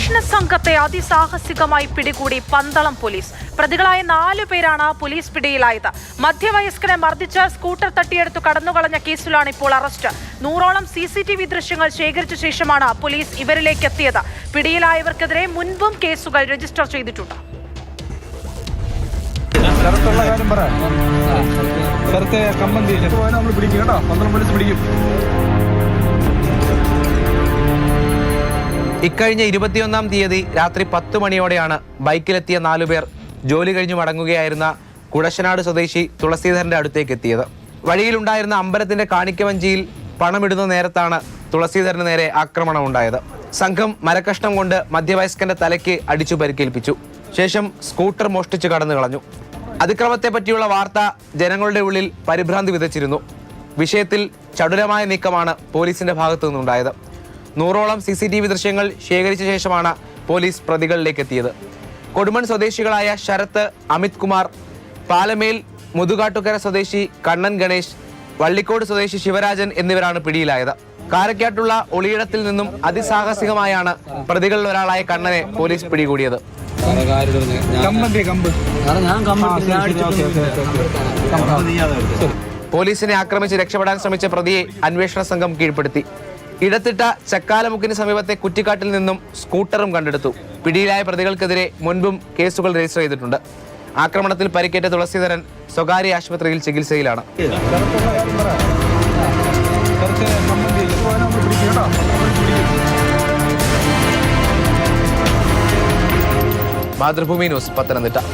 അന്വേഷണ സംഘത്തെ അതിസാഹസികമായി പിടികൂടി പന്തളം പോലീസ്. പ്രതികളായ 4 പേരാണ് പോലീസ് പിടിയിലായത്. മധ്യവയസ്കനെ മർദ്ദിച്ച് സ്കൂട്ടർ തട്ടിയെടുത്തു കടന്നുകളഞ്ഞ കേസിലാണ് ഇപ്പോൾ അറസ്റ്റ്. 100ഓളം CCTV ദൃശ്യങ്ങൾ ശേഖരിച്ച ശേഷമാണ് പോലീസ് ഇവരിലേക്ക് എത്തിയത്. പിടിയിലായവർക്കെതിരെ മുൻപും കേസുകൾ രജിസ്റ്റർ ചെയ്തിട്ടുണ്ട്. ഇക്കഴിഞ്ഞ 21-ാം തീയതി രാത്രി 10 മണിയോടെയാണ് ബൈക്കിലെത്തിയ 4 പേർ ജോലി കഴിഞ്ഞു മടങ്ങുകയായിരുന്ന കുടശനാട് സ്വദേശി തുളസീധരന്റെ അടുത്തേക്ക് എത്തിയത്. വഴിയിലുണ്ടായിരുന്ന അമ്പലത്തിന്റെ കാണിക്കവഞ്ചിയിൽ പണമിടുന്ന നേരത്താണ് തുളസീധരന് നേരെ ആക്രമണം ഉണ്ടായത്. സംഘം മരക്കഷ്ണം കൊണ്ട് മധ്യവയസ്കന്റെ തലയ്ക്ക് അടിച്ചു പരിക്കേൽപ്പിച്ചു. ശേഷം സ്കൂട്ടർ മോഷ്ടിച്ച് കടന്നു കളഞ്ഞു. അതിക്രമത്തെ പറ്റിയുള്ള വാർത്ത ജനങ്ങളുടെ ഉള്ളിൽ പരിഭ്രാന്തി വിതച്ചിരുന്നു. വിഷയത്തിൽ ചടുലമായ നീക്കമാണ് പോലീസിന്റെ ഭാഗത്തു നിന്നുണ്ടായത്. 100ഓളം CCTV ദൃശ്യങ്ങൾ ശേഖരിച്ച ശേഷമാണ് പോലീസ് പ്രതികളിലേക്ക് എത്തിയത്. കൊടുമൺ സ്വദേശികളായ ശരത്ത്, അമിത് കുമാർ, പാലമേൽ മുതുകാട്ടുകര സ്വദേശി കണ്ണൻ ഗണേശ്, വള്ളിക്കോട് സ്വദേശി ശിവരാജൻ എന്നിവരാണ് പിടിയിലായത്. കാരക്കാട്ടുള്ള ഒളിയിടത്തിൽ നിന്നും അതിസാഹസികമായാണ് പ്രതികളിൽ ഒരാളായ കണ്ണനെ പോലീസ് പിടികൂടിയത്. പോലീസിനെ ആക്രമിച്ച് രക്ഷപ്പെടാൻ ശ്രമിച്ച പ്രതിയെ അന്വേഷണ സംഘം കീഴ്പ്പെടുത്തി. ഇടത്തിട്ട ചക്കാലമുക്കിന് സമീപത്തെ കുറ്റിക്കാട്ടിൽ നിന്നും സ്കൂട്ടറും കണ്ടെടുത്തു. പിടിയിലായ പ്രതികൾക്കെതിരെ മുൻപും കേസുകൾ രജിസ്റ്റർ ചെയ്തിട്ടുണ്ട്. ആക്രമണത്തിൽ പരിക്കേറ്റ തുളസീധരൻ സ്വകാര്യ ആശുപത്രിയിൽ ചികിത്സയിലാണ്. മാതൃഭൂമി ന്യൂസ്, പത്തനംതിട്ട.